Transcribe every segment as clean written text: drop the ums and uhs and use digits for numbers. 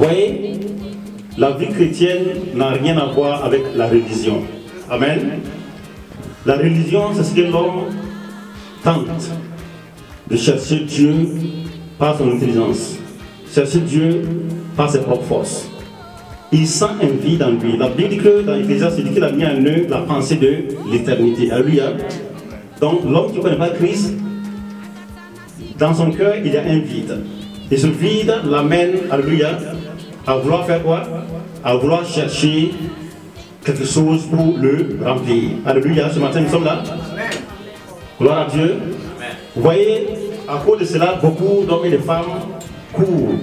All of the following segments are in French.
voyez, la vie chrétienne n'a rien à voir avec la religion. Amen. La religion, c'est ce que l'homme tente de chercher Dieu par son intelligence, chercher Dieu par ses propres forces. Il sent un vide en lui. La Bible dit que dans l'Ecclésiaste, il dit qu'il a mis en eux la pensée de l'éternité. Alléluia. Donc l'homme qui ne connaît pas Christ, dans son cœur, il y a un vide. Et ce vide l'amène, alléluia, à vouloir faire quoi? À vouloir chercher quelque chose pour le remplir. Alléluia. Ce matin, nous sommes là. Gloire à Dieu. Vous voyez, à cause de cela, beaucoup d'hommes et de femmes courent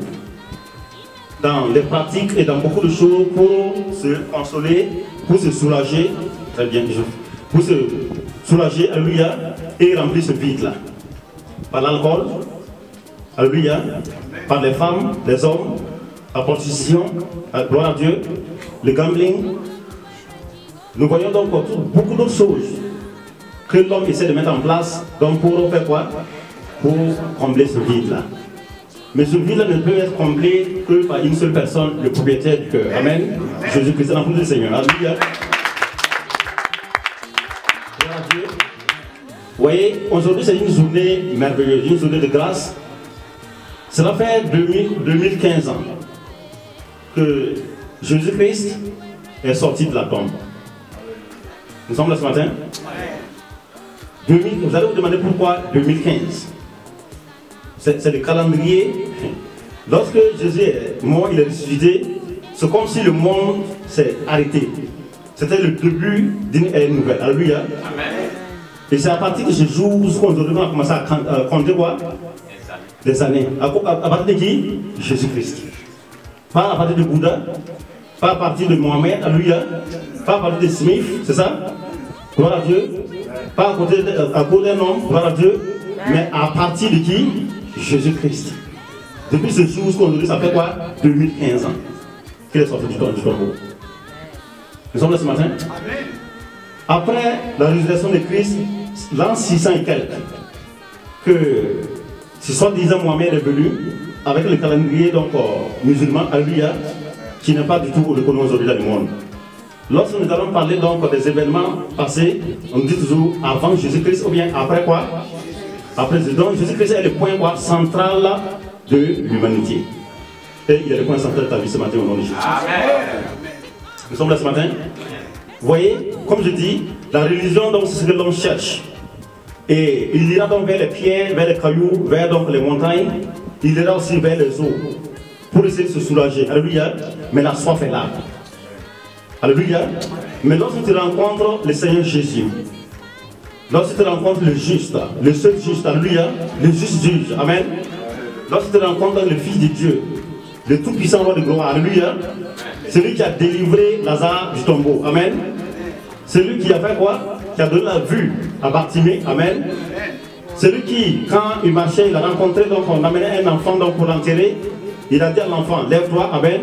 dans les pratiques et dans beaucoup de choses pour se consoler, pour se soulager, très bien, pour se soulager, alléluia, et remplir ce vide-là. Par l'alcool, alléluia, par les femmes, les hommes, la prostitution, gloire à Dieu, le gambling. Nous voyons donc beaucoup d'autres choses que l'homme essaie de mettre en place, donc pour faire quoi? Pour combler ce vide-là. Mais ce vide-là ne peut être comblé que par une seule personne, le propriétaire du cœur. Amen. Jésus-Christ, dans le Seigneur. Alléluia. Gloire à Dieu. Vous voyez, aujourd'hui c'est une journée merveilleuse, une journée de grâce. Cela fait 2015 ans que Jésus-Christ est sorti de la tombe. Nous sommes là ce matin. Vous allez vous demander pourquoi 2015. C'est le calendrier. Lorsque Jésus est mort, il est ressuscité, c'est comme si le monde s'est arrêté. C'était le début d'une ère nouvelle. Alléluia. Et c'est à partir de ce jour qu'aujourd'hui on a commencé à compter quoi? Des années. À partir de qui? Jésus-Christ. Pas à partir de Bouddha, pas à partir de Mohamed, alléluia, pas à partir de Smith, c'est ça? Gloire à Dieu. Pas à cause d'un homme, gloire à Dieu, mais à partir de qui? Jésus-Christ. Depuis ce jour qu'aujourd'hui, ça fait quoi? 2015 ans qu'il est sorti du tombeau. Nous sommes là ce matin. Après la résurrection de Christ, l'an 600 et quelques, que ce soi-disant Mohamed est venu avec le calendrier donc, musulman, alléluia, qui n'est pas du tout reconnu aujourd'hui dans le monde. Lorsque nous allons parler donc des événements passés, on dit toujours avant Jésus-Christ ou bien après quoi? Après, donc Jésus-Christ est le point quoi, central de l'humanité. Et il est le point central de ta vie ce matin au nom de Jésus. Nous sommes là ce matin. Vous voyez, comme je dis, la religion donc c'est ce que l'on cherche. Et il ira donc vers les pierres, vers les cailloux, vers donc les montagnes. Il ira aussi vers les eaux pour essayer de se soulager. Alléluia. Mais la soif est là. Alléluia. Mais lorsque tu rencontres le Seigneur Jésus, lorsque tu rencontres le juste, le seul juste, alléluia, le juste juge, amen. Lorsque tu rencontres le Fils de Dieu, le tout-puissant roi de gloire, alléluia, celui qui a délivré Lazare du tombeau, amen. Celui qui a fait quoi? Qui a donné la vue à Bartimée, amen. Celui qui, quand il marchait, il a rencontré, donc on amenait un enfant donc, pour l'enterrer, il a dit à l'enfant, lève-toi, amen.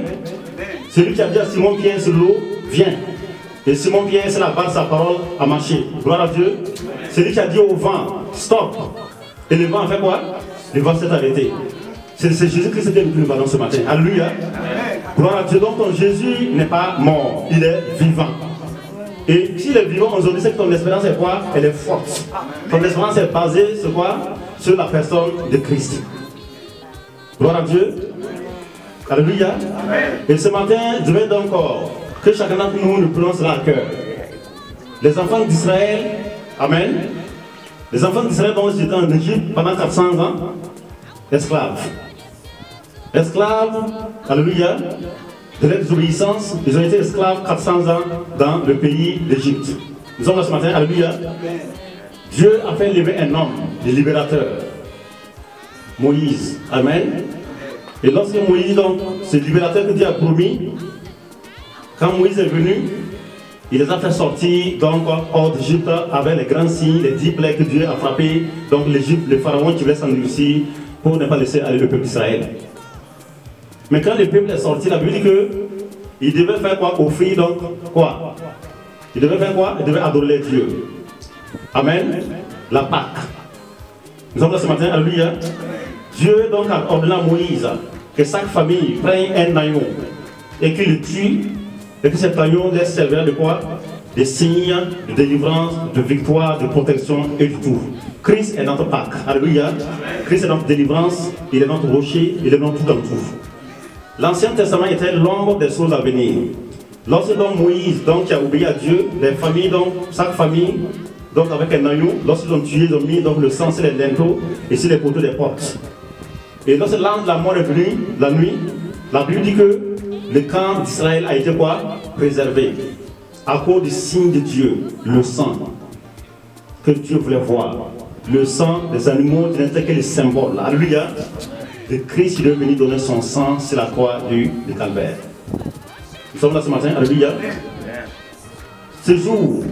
Celui qui a dit à Simon-Pierre sur l'eau, viens. Et Simon-Pierre, c'est la base de sa parole à marcher. Gloire à Dieu. Celui qui a dit au vent, stop. Et le vent a fait quoi? Le vent s'est arrêté. C'est Jésus-Christ qui est le ballon ce matin. Alléluia. Gloire à Dieu. Donc ton Jésus n'est pas mort, il est vivant. Et s'il est vivant aujourd'hui, c'est que ton espérance est quoi? Elle est forte. Ton espérance est basée sur quoi? Sur la personne de Christ. Gloire à Dieu. Alléluia. Et ce matin, je vais donc que chacun d'entre nous nous prenons cela à cœur. Les enfants d'Israël, amen. Les enfants d'Israël dont ils étaient en Égypte pendant 400 ans, esclaves. Esclaves, alléluia, de l'exobéissance, ils ont été esclaves 400 ans dans le pays d'Égypte. Nous sommes là ce matin, alléluia. Dieu a fait lever un homme, le libérateur, Moïse, amen. Et lorsque Moïse, donc, ce libérateur que Dieu a promis, quand Moïse est venu, il les a fait sortir donc hors d'Égypte avec les grands signes, les 10 plaies que Dieu a frappé, donc l'Égypte, le pharaon qui voulait s'endurcir pour ne pas laisser aller le peuple d'Israël. Mais quand le peuple est sorti, la Bible dit qu'il devait faire quoi? Offrir donc quoi? Il devait faire quoi? Il devait adorer Dieu. Amen. La Pâque. Nous sommes là ce matin, alléluia. Dieu donc a ordonné à Moïse que chaque famille prenne un agneau et qu'il le tue, et que cet agneau laisse servir de quoi? Des signes de délivrance, de victoire, de protection et de tout. Christ est notre Pâque. Alléluia. Christ est notre délivrance, il est notre rocher, il est notre tout en tout. L'Ancien Testament était l'ombre des choses à venir. Lorsque donc Moïse donc, qui a obéi à Dieu, les familles, donc, chaque famille, donc avec un agneau, lorsqu'ils ont tué, ils ont mis donc, le sang sur les linteaux et sur les poteaux des portes. Et lorsque l'ange de la mort est venu la nuit, la Bible dit que le camp d'Israël a été quoi? Préservé. À cause du signe de Dieu, le sang que Dieu voulait voir. Le sang des animaux qui n'était que le symbole. Alléluia. De Christ qui est venu donner son sang sur la croix du Calvaire. Nous sommes là ce matin. Alléluia. Ce jour,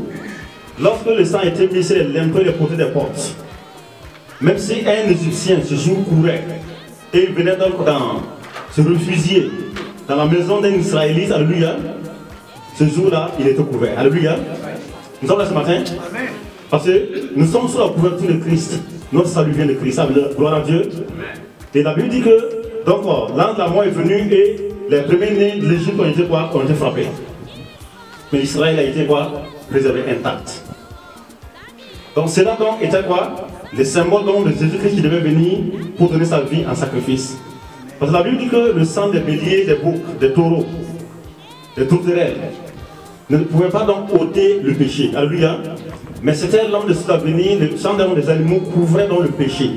lorsque le sang a été mis sur les linteaux et les poteaux des portes, même si un Égyptien ce jour courait et il venait donc se réfugier dans la maison d'un Israélite, alléluia, ce jour-là, il était couvert. Alléluia. Nous sommes là ce matin parce que nous sommes sous la couverture de Christ. Notre salut vient de Christ. Gloire à Dieu. Et la Bible dit que donc l'ange de la mort est venu et les premiers-nés de l'Égypte ont été quoi? Ont été frappés. Mais Israël a été quoi? Préservé intact. Donc cela donc était quoi? Le symbole donc de Jésus-Christ qui devait venir pour donner sa vie en sacrifice. Parce que la Bible dit que le sang des béliers, des boucs, des taureaux, des tourterelles ne pouvait pas donc ôter le péché. Alléluia. Mais c'était l'homme de cela venir, le sang des animaux couvrait donc le péché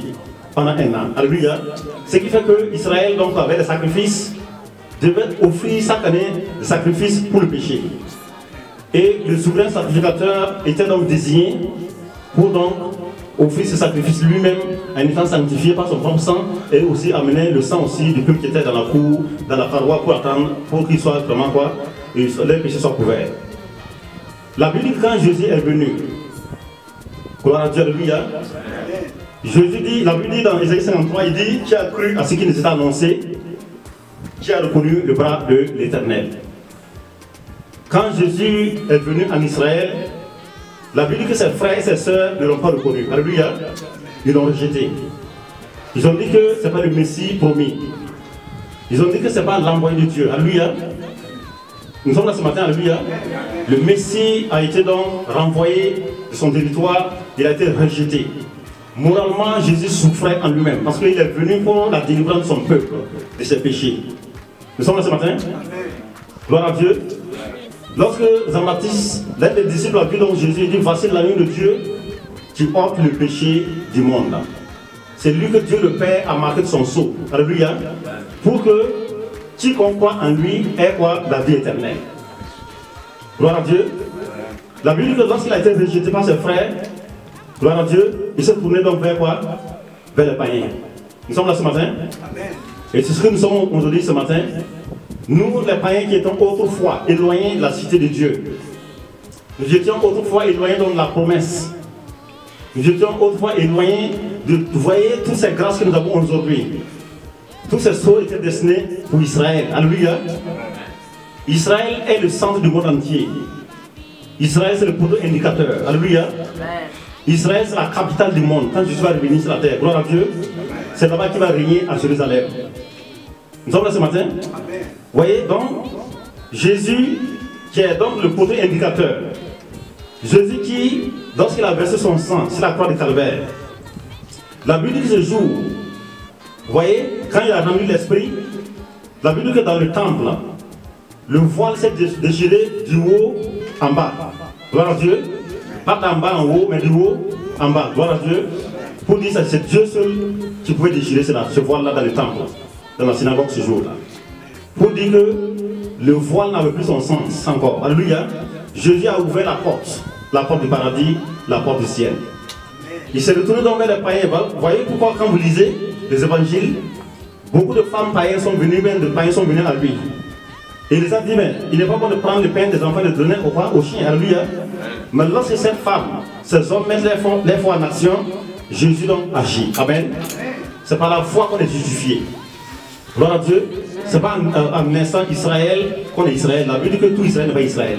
pendant un an. Alléluia. Ce qui fait que Israël donc avec des sacrifices devait offrir chaque année des sacrifices pour le péché. Et le souverain sacrificateur était donc désigné pour donc offrir ce sacrifice lui-même en étant sanctifié par son propre sang et aussi amener le sang aussi du peuple qui était dans la cour, dans la paroi pour attendre, pour qu'il soit vraiment quoi, et les péchés soient couverts. La Bible dit que quand Jésus est venu, gloire à Dieu, alléluia, Jésus dit, la Bible dit dans Ésaïe 53, il dit, qui a cru à ce qui nous est annoncé, qui a reconnu le bras de l'Éternel. Quand Jésus est venu en Israël, la Bible dit que ses frères et ses sœurs ne l'ont pas reconnu. Alléluia. Ils l'ont rejeté. Ils ont dit que ce n'est pas le Messie promis. Ils ont dit que ce n'est pas l'envoyé de Dieu. Alléluia. Nous sommes là ce matin, alléluia. Le Messie a été donc renvoyé de son territoire. Il a été rejeté. Moralement, Jésus souffrait en lui-même parce qu'il est venu pour la délivrance de son peuple de ses péchés. Nous sommes là ce matin. Gloire à Dieu. Lorsque Jean-Baptiste, l'un des disciples, a vu donc Jésus, dit, voici l'agneau de Dieu qui ôte le péché du monde. C'est lui que Dieu le Père a marqué de son sceau. Alléluia. Pour que quiconque croit en lui ait quoi? La vie éternelle. Gloire à Dieu. La Bible dit que lorsqu'il a été rejeté par ses frères, gloire à Dieu, il s'est tourné donc vers quoi? Vers les païens. Nous sommes là ce matin. Et c'est ce que nous sommes aujourd'hui ce matin. Nous, les païens qui étions autrefois éloignés de la cité de Dieu, nous étions autrefois éloignés de la promesse. Nous étions autrefois éloignés de, vous voyez, toutes ces grâces que nous avons aujourd'hui. Tous ces sceaux étaient destinés pour Israël. Alléluia. Israël est le centre du monde entier. Israël, c'est le poteau indicateur. Alléluia. Israël, c'est la capitale du monde. Quand Jésus va revenir sur la terre, gloire à Dieu, c'est là-bas qu'il va régner à Jérusalem. Nous sommes là ce matin. Vous voyez donc, Jésus qui est donc le poteau indicateur. Jésus qui, lorsqu'il a versé son sang sur la croix de Calvaire, la Bible dit que ce jour, vous voyez, quand il a rendu l'esprit, la Bible dit que dans le temple, le voile s'est déchiré du haut en bas. Gloire à Dieu. Pas d'en bas en haut, mais du haut en bas. Gloire à Dieu. Pour dire que c'est Dieu seul qui pouvait déchirer ce voile-là dans le temple, dans la synagogue ce jour-là. Pour dire que le voile n'avait plus son sens encore. Alléluia. Jésus a ouvert la porte du paradis, la porte du ciel. Il s'est retourné donc vers les païens. Vous voyez pourquoi quand vous lisez les évangiles, beaucoup de femmes païennes sont venues, même de païens sont venus à lui. Et il les a dit, mais il n'est pas bon de prendre le pain des enfants et de donner aux chiens. Alléluia. Mais lorsque cette femme, ces hommes mettent les foi en action, Jésus donc agit. Amen. C'est par la foi qu'on est justifié. Gloire à Dieu. Ce n'est pas en instant Israël qu'on est Israël. La Bible dit que tout Israël n'est pas Israël.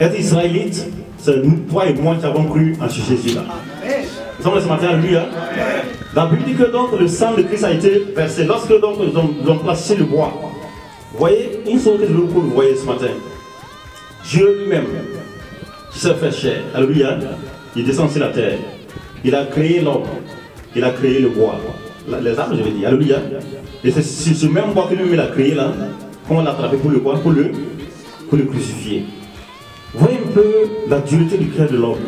Être israélite, c'est toi et moi qui avons cru en Jésus là. Nous sommes là ce matin, alléluia. La Bible dit que donc le sang de Christ a été versé. Lorsque donc ils ont placé le bois, vous voyez, une chose que je veux que vous voyez ce matin, Dieu lui-même, qui s'est fait chair, alléluia, il descend sur la terre, il a créé l'homme, il a créé le bois, les arbres je veux dire, alléluia, et c'est ce même bois que lui-même a créé là, qu'on l'a attrapé pour le bois, pour le crucifier. Voyez un peu la dureté du cœur de l'homme.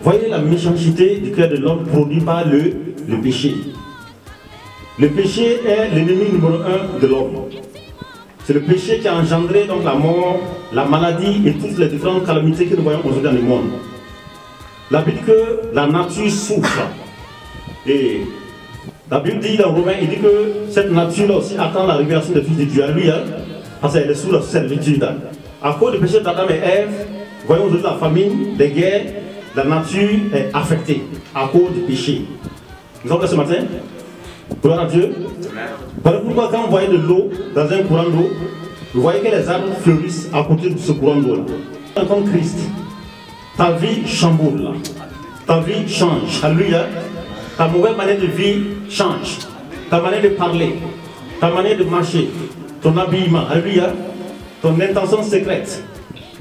Voyez la méchanceté du cœur de l'homme produit par le péché. Le péché est l'ennemi numéro 1 de l'homme. C'est le péché qui a engendré donc la mort, la maladie et toutes les différentes calamités que nous voyons aujourd'hui dans le monde. La Bible dit que la nature souffre. Et la Bible dit dans Romains, il dit que cette nature-là aussi attend la révélation des fils de Dieu. Alléluia. Parce qu'elle est sous la servitude. À cause du péché d'Adam et Ève, voyons aujourd'hui la famine, les guerres, la nature est affectée à cause du péché. Nous sommes là ce matin. Gloire à Dieu. Voilà pourquoi quand vous voyez de l'eau dans un courant d'eau, vous voyez que les arbres fleurissent à côté de ce courant d'eau. En tant que Christ, ta vie chamboule. Ta vie change. Alléluia. Ta mauvaise manière de vie change. Ta manière de parler, ta manière de marcher, ton habillement. Alléluia. Ton intention secrète,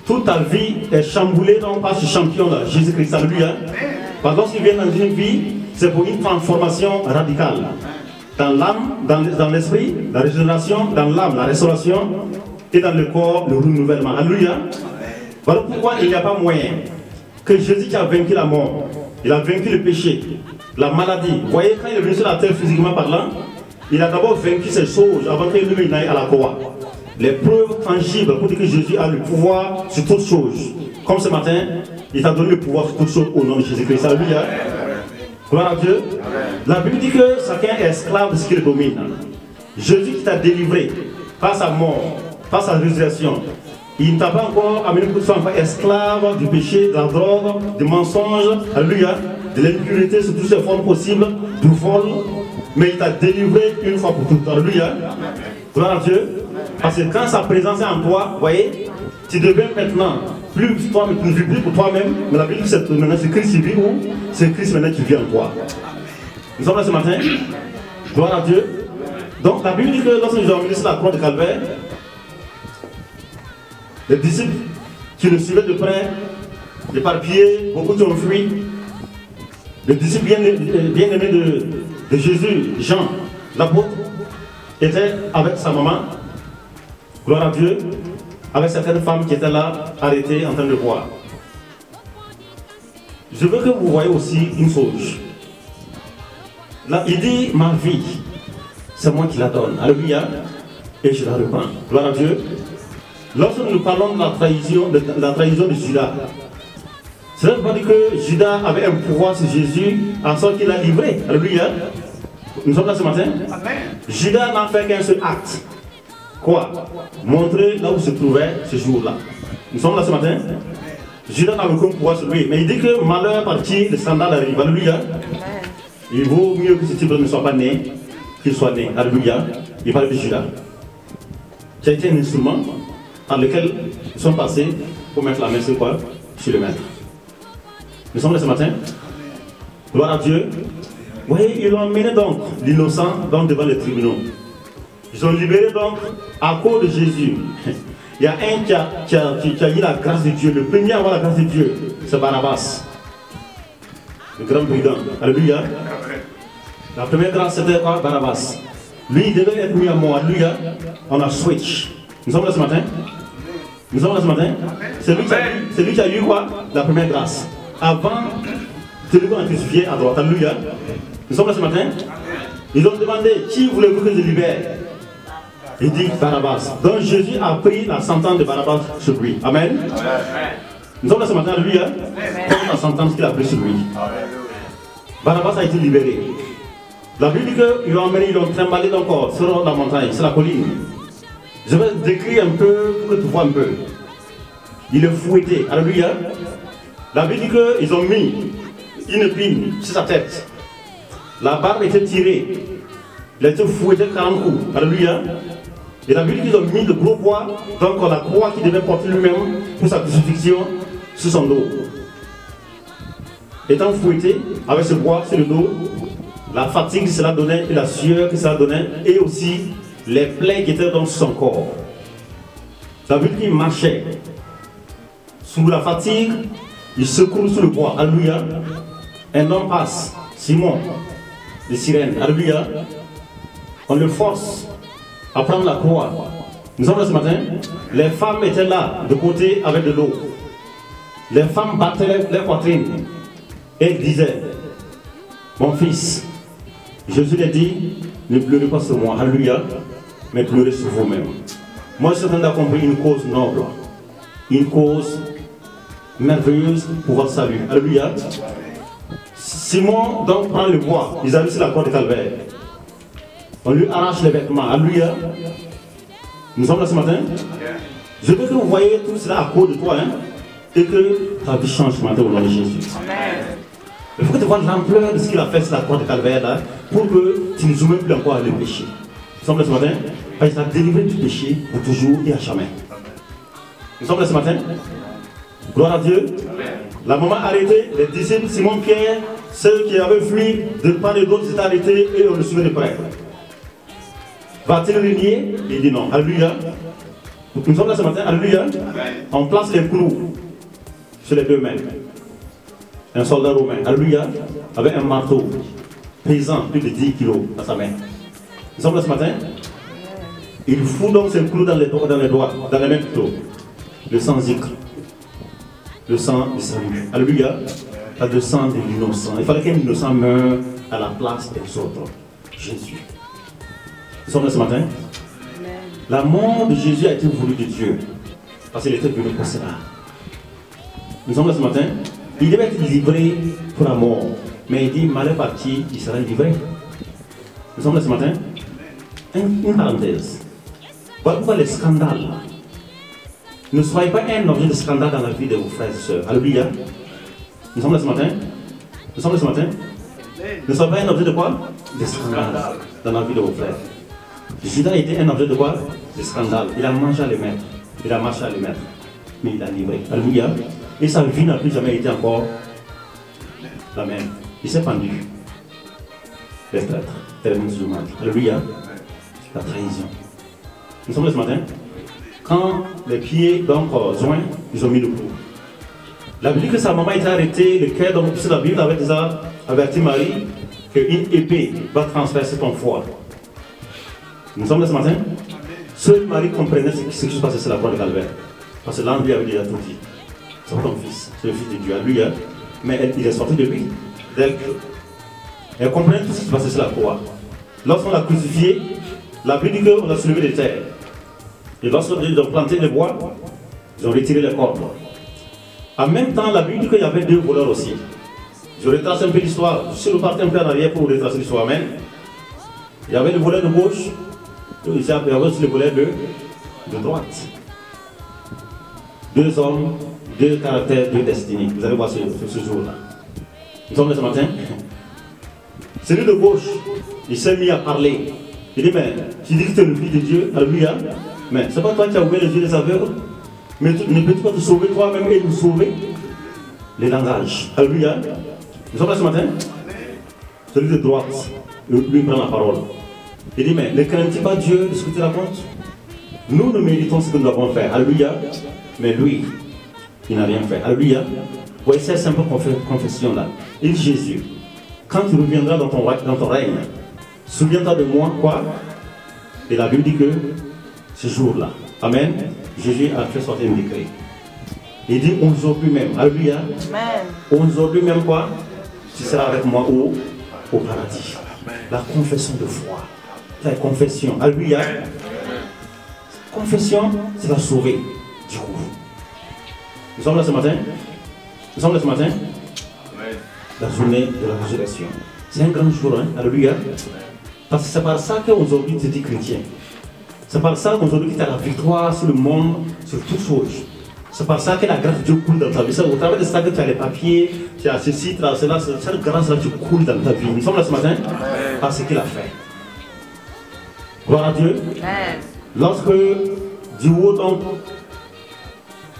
toute ta vie est chamboulée donc par ce champion-là, Jésus-Christ, alléluia. Parce que lorsqu'il vient dans une vie, c'est pour une transformation radicale. Dans l'âme, dans l'esprit, la régénération, dans l'âme, la restauration, et dans le corps, le renouvellement. Alléluia. Voilà pourquoi il n'y a pas moyen que Jésus qui a vaincu la mort, il a vaincu le péché, la maladie. Vous voyez, quand il est venu sur la terre physiquement parlant, il a d'abord vaincu ces choses avant qu'il lui n'aille à la croix. Les preuves tangibles pour dire que Jésus a le pouvoir sur toutes choses. Comme ce matin, il t'a donné le pouvoir sur toutes choses au nom de Jésus-Christ. Alléluia. Gloire à Dieu. La Bible dit que chacun est esclave de ce qu'il domine. Jésus qui t'a délivré par sa mort, par sa résurrection, il ne t'a pas encore amené pour que tu sois encore esclave du péché, de la drogue, du mensonge, alléluia, de l'impurité sous toutes ses formes possibles, du vol, mais il t'a délivré une fois pour toutes. Alléluia. Gloire à Dieu. Parce que quand sa présence est en toi, vous voyez, tu deviens maintenant plus toi, tu ne vis plus pour toi-même, mais la Bible dit que maintenant c'est Christ qui vit ou c'est Christ maintenant qui vit en toi. Nous sommes là ce matin. Gloire à Dieu. Donc la Bible dit que lorsque nous avons mis sur la croix de Calvaire, les disciples qui le suivaient de près, éparpillés, beaucoup qui ont fui. Les disciples bien-aimés de Jésus, Jean, l'apôtre, était avec sa maman. Gloire à Dieu, avec certaines femmes qui étaient là, arrêtées, en train de boire. Je veux que vous voyez aussi une chose. Là, il dit, ma vie, c'est moi qui la donne. Alléluia. Et je la reprends. Gloire à Dieu. Lorsque nous parlons de la trahison de Judas, cela ne veut pas dire que Judas avait un pouvoir sur Jésus en sorte qu'il l'a livré. Alléluia. Nous sommes là ce matin. Amen. Judas n'a fait qu'un seul acte. Quoi? Montrer là où se trouvait ce jour-là. Nous sommes là ce matin. Judas n'a aucun pouvoir sur lui. Mais il dit que malheur parti, le scandale arrive. Alléluia. Il vaut mieux que ce type ne soit pas né qu'il soit né. Alléluia. Il parle de Judas. Qui a été un instrument par lequel ils sont passés pour mettre la main sur quoi? Sur le maître. Nous sommes là ce matin. Gloire à Dieu. Vous voyez, ils ont emmené donc l'innocent devant les tribunaux. Ils ont libéré donc à cause de Jésus. Il y a un qui a eu la grâce de Dieu. Le premier à avoir la grâce de Dieu, c'est Barabbas. Le grand brigand. Alléluia. La première grâce, c'était quoi? Barabbas. Lui, il devait être mis à mort. Alléluia. On a switch. Nous sommes là ce matin. Nous sommes là ce matin. C'est lui qui a eu quoi? La première grâce. Avant, celui qu'on a crucifié à droite. Alléluia. Nous sommes là ce matin. Ils ont demandé, qui voulez-vous que je libère? Il dit Barabbas. Donc Jésus a pris la sentence de Barabbas sur lui. Amen. Nous sommes là ce matin, alléluia. Comme la sentence qu'il a prise sur lui. Barabbas a été libéré. La Bible dit qu'ils l'ont emmené, ils l'ont trimballé encore sur la montagne, sur la colline. Je vais décrire un peu pour que tu vois un peu. Il est fouetté. Alléluia. La Bible dit qu'ils ont mis une épine sur sa tête. La barbe était tirée. Il a été fouetté 40 coups. Alléluia. Et la Bible dit qu'ils ont mis le gros poids, donc la croix qu'il devait porter lui-même pour sa crucifixion sur son dos. Étant fouetté avec ce poids sur le dos, la fatigue que cela donnait et la sueur que cela donnait, et aussi les plaies qui étaient dans son corps. Ça veut dire qu'il marchait sous la fatigue, il secoue sous le bois. Alléluia. Un homme passe, Simon, de Cyrène. Alléluia. On le force à prendre la croix. Nous sommes là ce matin. Les femmes étaient là, de côté, avec de l'eau. Les femmes battaient les poitrines. Et elles disaient, mon fils, Jésus leur dit, ne pleurez pas sur moi. Alléluia. Mais pleurez sur vous-même. Moi, je suis en train d'accomplir une cause noble. Une cause merveilleuse pour votre salut. Alléluia. Simon donc prend le bois. Ils arrivent sur la croix de Calvaire. On lui arrache les vêtements. Alléluia. Nous sommes là ce matin. Je veux que vous voyez tout cela à cause de toi. Hein, et que ta vie change ce matin au nom de Jésus. Amen. Il faut que tu vois l'ampleur de ce qu'il a fait sur la croix de Calvaire là, pour que tu ne joues même plus encore à le péché. Nous sommes là ce matin. Il t'a délivré du péché pour toujours et à jamais. Nous sommes là ce matin. Gloire à Dieu. La maman a arrêté, les disciples, Simon Pierre, ceux qui avaient fui de part et d'autre, s'étaient arrêtés et on le suivait de près. Va-t-il le nier? Il dit non. Alléluia. Nous sommes là ce matin. Alléluia. On place les clous sur les deux mains. Un soldat romain. Alléluia. Avec un marteau pesant plus de 10 kilos dans sa main. Nous sommes là ce matin. Il fout donc ses clous dans les doigts, dans les mains plutôt. Le sang zikr. Le sang du salut. Alléluia. Pas de sang de l'innocent. Il fallait qu'un innocent meure à la place des autres. Jésus. Nous sommes là ce matin. Amen. La mort de Jésus a été voulue de Dieu. Parce qu'il était venu pour cela. Nous sommes là ce matin. Il devait être livré pour la mort. Mais il dit, malheur parti, il sera livré. Nous sommes là ce matin. Une parenthèse. Voilà pourquoi les scandales. Ne soyez pas un objet de scandale dans la vie de vos frères et sœurs. Alléluia. Nous sommes là ce matin. Nous sommes là ce matin. Ne soyez pas un objet de quoi? De scandale dans la vie de vos frères. Judas était un objet de quoi? De scandale. Il a mangé à les mettre. Il a marché à les mettre. Mais il a livré. Alléluia. Et sa vie n'a plus jamais été encore la même. Il s'est pendu. Les traîtres. Alléluia. La trahison. Nous sommes là ce matin. Quand les pieds donc joints, ils ont mis le clou. La Bible dit que sa maman était arrêtée, le cœur, donc la Bible avait déjà averti Marie qu'une épée va transpercer ton foie. Nous sommes là ce matin. Seule Marie comprenait ce qui se passait sur la croix de Calvaire. Parce que l'ange lui avait déjà tout dit. C'est ton fils, c'est le fils de Dieu, alléluia. Mais il est sorti de lui. Elle comprenait tout ce qui se passait sur la croix. Lorsqu'on l'a crucifié, la Bible dit qu'on l'a soulevé de terre. Et lorsqu'ils ont planté le bois, ils ont retiré les cordes. En même temps, la Bible dit qu'il y avait deux voleurs aussi. Je retrace un peu l'histoire. Je suis reparti un peu en arrière pour retracer l'histoire. Amen. Il y avait le voleur de gauche, il y avait aussi le voleur de droite. Deux hommes, deux caractères, deux destinées. Vous allez voir ce jour-là. Nous sommes là ce matin. Celui de gauche, il s'est mis à parler. Il dit, mais tu dis que tu es le fils de Dieu, alléluia. Mais c'est pas toi qui as ouvert les yeux des aveugles. Mais ne peux-tu pas te sauver toi-même et nous sauver? Les langages. Alléluia. Nous sommes là ce matin. Celui de droite, lui prend la parole. Il dit, mais ne crains-tu pas Dieu de ce que tu racontes? Nous, nous méritons ce que nous avons fait. Alléluia. Mais lui, il n'a rien fait. Alléluia. Voyez cette simple confession là. Il dit, Jésus, quand tu reviendras dans ton règne, souviens-toi de moi, quoi? Et la Bible dit que ce jour-là, amen, Jésus a fait sortir un décret. Il dit aujourd'hui même, alléluia, aujourd'hui même quoi? Tu seras avec moi au paradis. La confession de foi, la confession, alléluia. Confession, c'est la sauver du coup. Nous sommes là ce matin. Nous sommes là ce matin. La journée de la résurrection. C'est un grand jour, hein? Alléluia. Parce que c'est par ça qu'aujourd'hui tu es chrétien. C'est par ça qu'aujourd'hui tu as la victoire sur le monde, sur toutes choses. C'est par ça que la grâce de Dieu coule dans ta vie. C'est au travers de ça que tu as les papiers, tu as ceci, tu as cela, cette grâce-là qui coule dans ta vie. Nous sommes là ce matin par ce qu'il a fait. Gloire à Dieu. Lorsque du haut donc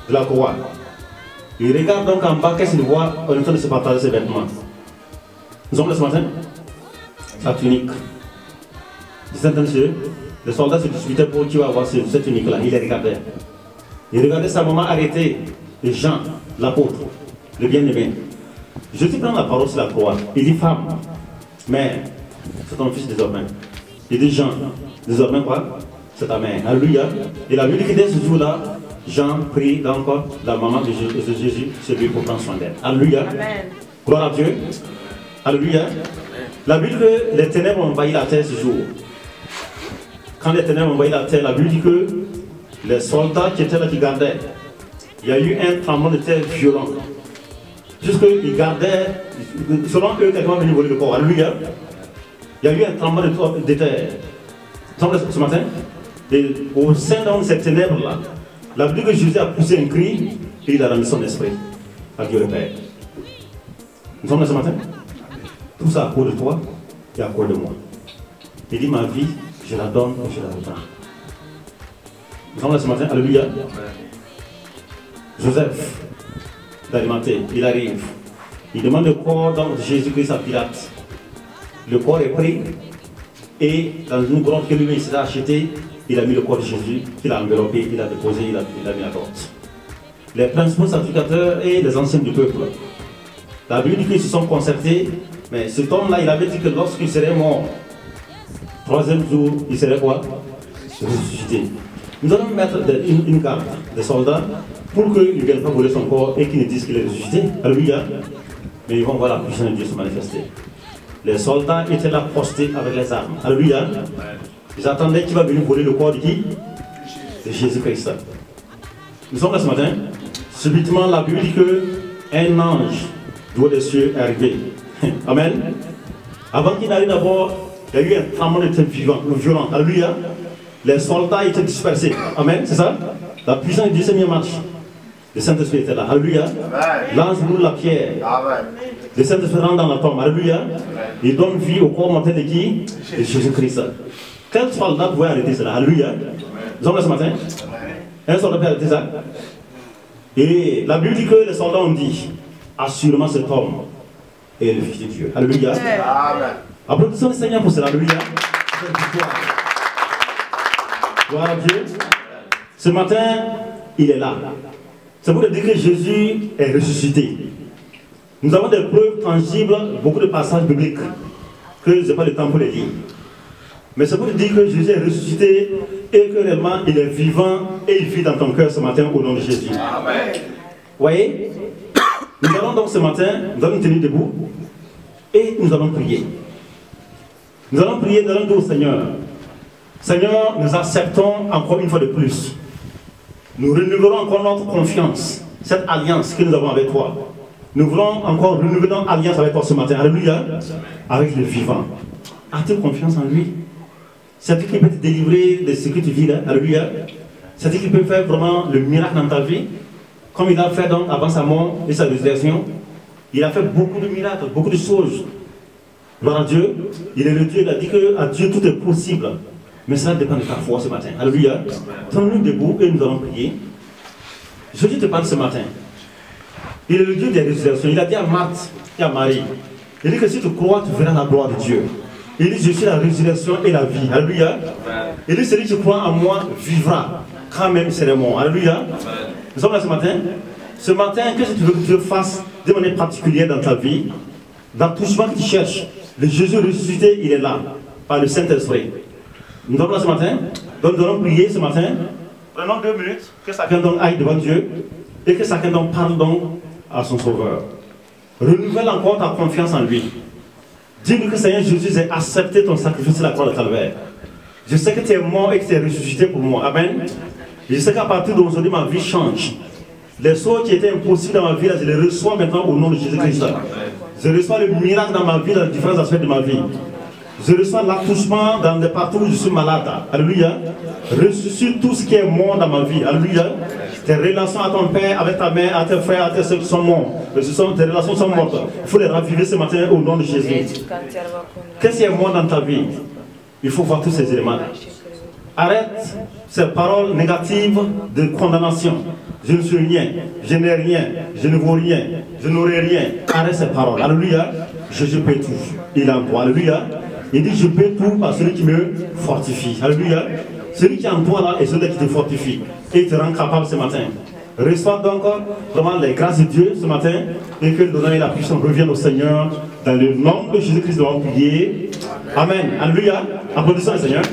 de la croix, il regarde donc en bas, qu'est-ce qu'il voit? On est en train de se partager ses vêtements. Nous sommes là ce matin. sa tunique. Certains d'eux, les soldats se disputaient pour qui va avoir cette tunique-là. Il les regardait. Il regardait sa maman arrêter Jean, l'apôtre, le bien-aimé. Jésus prend la parole sur la croix. Il dit femme, mais c'est ton fils désormais. Il dit Jean, désormais quoi? C'est ta mère. Alléluia. Et la Bible dit que dès ce jour-là, Jean prie dans quoi? La maman de Jésus, celui pour prendre soin d'elle. Alléluia. Amen. Gloire à Dieu. Alléluia. La Bible dit que les ténèbres ont envahi la terre ce jour. Quand les ténèbres ont envahi la terre, la Bible dit que les soldats qui étaient là, qui gardaient, il y a eu un tremblement de terre violent. Jusqu'ils gardaient, selon eux, quelqu'un est venu voler le corps. Alléluia. Il y a eu un tremblement de terre. Ce matin, et au sein de ces ténèbres-là, la Bible dit que Jésus a poussé un cri et il a rendu son esprit à Dieu le Père. Nous sommes là ce matin. Tout ça à cause de toi et à cause de moi. Il dit ma vie, je la donne et je la reprends. Nous sommes là ce matin. Alléluia. Joseph d'Arimathée, il arrive. Il demande le corps de Jésus-Christ à Pilate. Le corps est pris et dans une grotte que lui-même s'est acheté, il a mis le corps de Jésus, il a enveloppé, il a déposé, il a mis la grotte. Les principaux sacrificateurs et les anciens du peuple, la Bible dit qu'ils se sont concertés, mais cet homme-là, il avait dit que lorsqu'il serait mort, troisième jour, il serait quoi? Ressuscité. Nous allons mettre une garde des soldats pour qu'ils ne viennent pas voler son corps et qu'ils ne disent qu'il est ressuscité. Alléluia. Mais ils vont voir la puissance de Dieu se manifester. Les soldats étaient là postés avec les armes. Alléluia. Ils attendaient qu'il va venir voler le corps de qui? De Jésus-Christ. Nous sommes là ce matin. Subitement, la Bible dit qu'un ange du haut des cieux est arrivé. Amen. Avant qu'il n'arrive d'abord, il y a eu un tremblement de terre violent. Alléluia. Les soldats étaient dispersés. Amen. C'est ça? La puissance de Dieu s'est mise en marche. Le Saint-Esprit était là. Alléluia. L'ange brûle la pierre. Amen. Le Saint-Esprit rentre dans la tombe. Alléluia. Il donne vie au corps mortel de qui? De Jésus-Christ. Quel soldat pouvait arrêter cela? Alléluia. Nous sommes là ce matin. Un soldat peut arrêter ça. Et la Bible dit que les soldats ont dit assurément cet homme est le Fils de Dieu. Alléluia. Amen. Applaudissons le Seigneur pour cela. Alléluia. Gloire à Dieu. Ce matin, il est là. C'est pour dire que Jésus est ressuscité. Nous avons des preuves tangibles, beaucoup de passages bibliques que je n'ai pas le temps pour les lire. Mais c'est pour dire que Jésus est ressuscité et que réellement il est vivant et il vit dans ton cœur ce matin au nom de Jésus. Amen. Vous voyez? Nous allons donc ce matin, nous allons nous tenir debout et nous allons prier. Nous allons prier, nous allons dire au Seigneur, Seigneur, nous acceptons encore une fois de plus. Nous renouvelons encore notre confiance, cette alliance que nous avons avec toi. Nous voulons encore renouveler notre alliance avec toi ce matin. Alléluia. Avec le vivant. As-tu confiance en lui? C'est lui qui peut te délivrer de ce que tu vis là. Alléluia. C'est lui qui peut faire vraiment le miracle dans ta vie. Comme il a fait donc avant sa mort et sa résurrection. Il a fait beaucoup de miracles, beaucoup de choses. Gloire à Dieu. Il est le Dieu, il a dit qu'à Dieu tout est possible. Mais cela dépend de ta foi ce matin. Alléluia. Tenons-nous debout et nous allons prier. Jésus te parle ce matin. Il est le Dieu des résurrections. Il a dit à Marthe et à Marie, il dit que si tu crois, tu verras la gloire de Dieu. Il dit, je suis la résurrection et la vie. Alléluia. Il dit, celui qui croit en moi vivra, quand même il serait mort. Alléluia. Nous sommes là ce matin. Ce matin, qu'est-ce que tu veux que Dieu fasse de manière particulière dans ta vie? Dans tout ce que tu cherches, le Jésus ressuscité, il est là, par le Saint-Esprit. Nous sommes là ce matin. Donc nous allons prier ce matin. Prenons 2 minutes, que chacun donc aille devant Dieu et que chacun donc parle donc à son Sauveur. Renouvelle encore ta confiance en lui. Dis-lui que Seigneur Jésus, j'ai accepté ton sacrifice sur la croix de Calvaire. Je sais que tu es mort et que tu es ressuscité pour moi. Amen. Je sais qu'à partir d'aujourd'hui, ma vie change. Les choses qui étaient impossibles dans ma vie, là, je les reçois maintenant au nom de Jésus-Christ. Je reçois le miracle dans ma vie, dans les différents aspects de ma vie. Je reçois l'accouchement dans les parties où je suis malade. Alléluia. Ressuscite tout ce qui est mort dans ma vie. Alléluia. Tes relations à ton père, avec ta mère, à tes frères, à tes soeurs qui sont morts. Tes relations sont mortes. Il faut les raviver ce matin au nom de Jésus. Qu'est-ce qui est mort dans ta vie? Il faut voir tous ces éléments. Arrête ces paroles négatives de condamnation. Je ne suis rien, je n'ai rien, je ne vaux rien, je n'aurai rien. Arrête ces paroles. Alléluia. Jésus peut tout. Il est en toi. Alléluia. Il dit, je peux tout par celui qui me fortifie. Alléluia. Celui qui est en toi là est celui qui te fortifie et te rend capable ce matin. Reçois donc vraiment les grâces de Dieu ce matin et que le donnant et la puissance reviennent au Seigneur dans le nom de Jésus-Christ. Nous allons prier. Amen. Alléluia. Applaudissons le Seigneur.